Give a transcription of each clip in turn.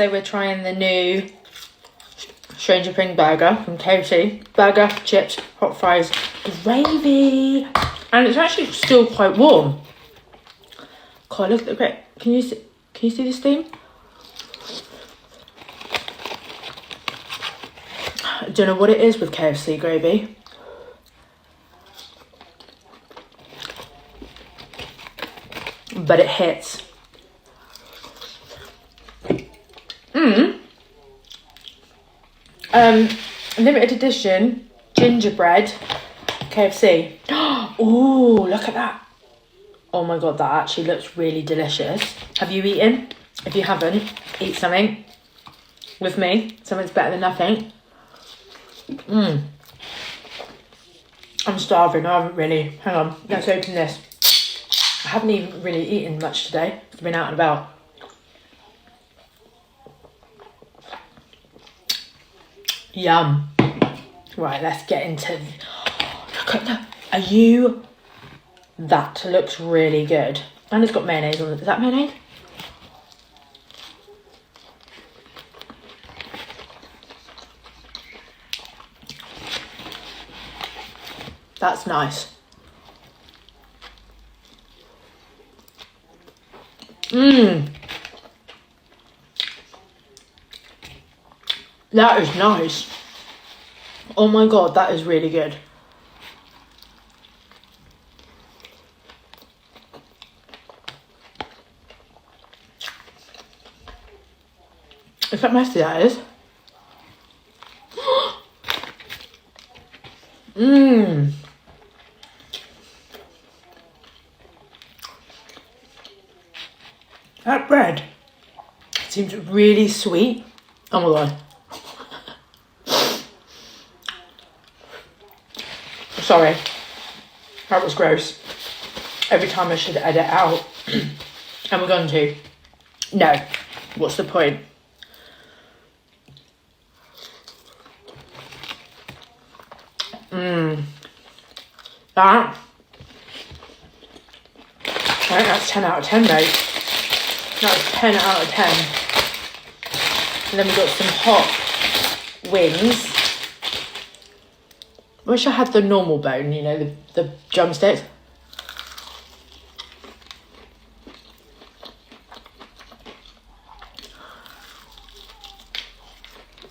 So we're trying the new Stranger Things burger from KFC. Burger, chips, hot fries, gravy. And it's actually still quite warm. God, look at the great. Can you see the steam? I don't know what it is with KFC gravy. But it hits. Limited edition gingerbread KFC. Oh, look at that. Oh my god, that actually looks really delicious. Have you eaten? If you haven't, eat something with me. Something's better than nothing. I'm starving. I haven't really. Hang on, let's open this. I haven't even really eaten much today. I've been out and about. Yum. Right, let's get into... Look at that. Are you... That looks really good. And it's got mayonnaise on it. Is that mayonnaise? That's nice. That is nice. Oh my god, that is really good. Is that messy, that is? That bread seems really sweet. Oh my god. Sorry. That was gross. Every time I should edit out. And we're going to. No. What's the point? That. I think that's 10 out of 10, mate. That's 10 out of 10. And then we got some hot wings. Wish I had the normal bone, you know, the drumsticks.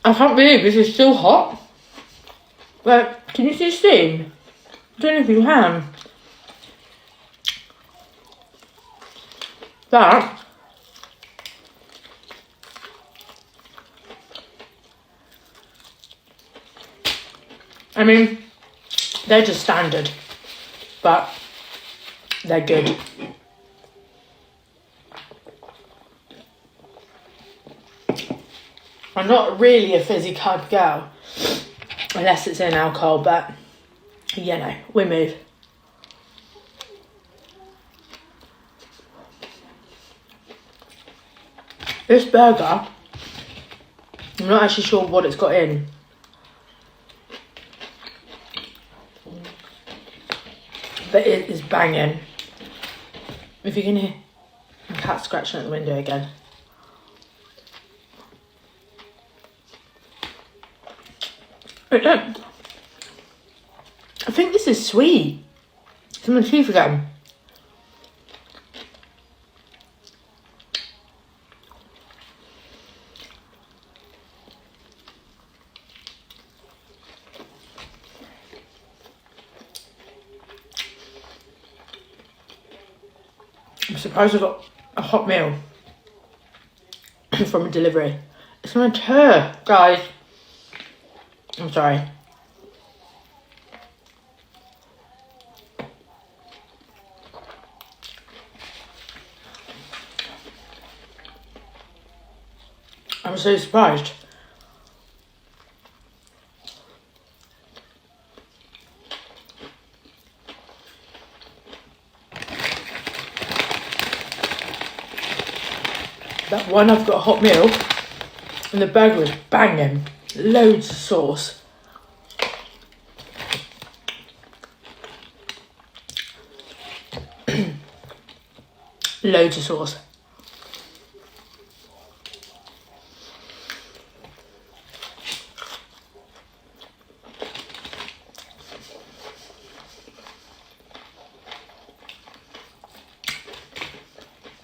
I can't believe this is still hot. But can you see steam? I don't know if you can. That. I mean, they're just standard, but they're good. I'm not really a fizzy type of girl, unless it's in alcohol, but, you know, we move. This burger, I'm not actually sure what it's got in. But it is banging. If you can hear a cat scratching at the window again. I think this is sweet. It's in my teeth again. I'm surprised I got a hot meal from a delivery. It's my turn, guys. I'm sorry. I'm so surprised. That one, I've got a hot meal and the burger is banging. Loads of sauce. Loads of sauce.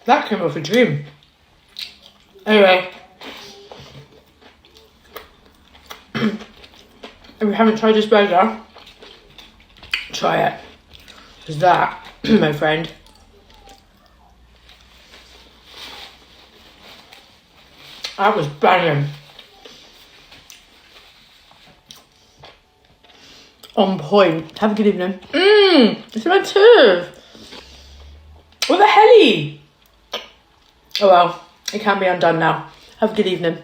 That came off a dream. Anyway. If you haven't tried this burger, try it. Because that, my friend, that was banging. On point. Have a good evening. It's my tooth. What the helly? Oh well, it can be undone now. Have a good evening.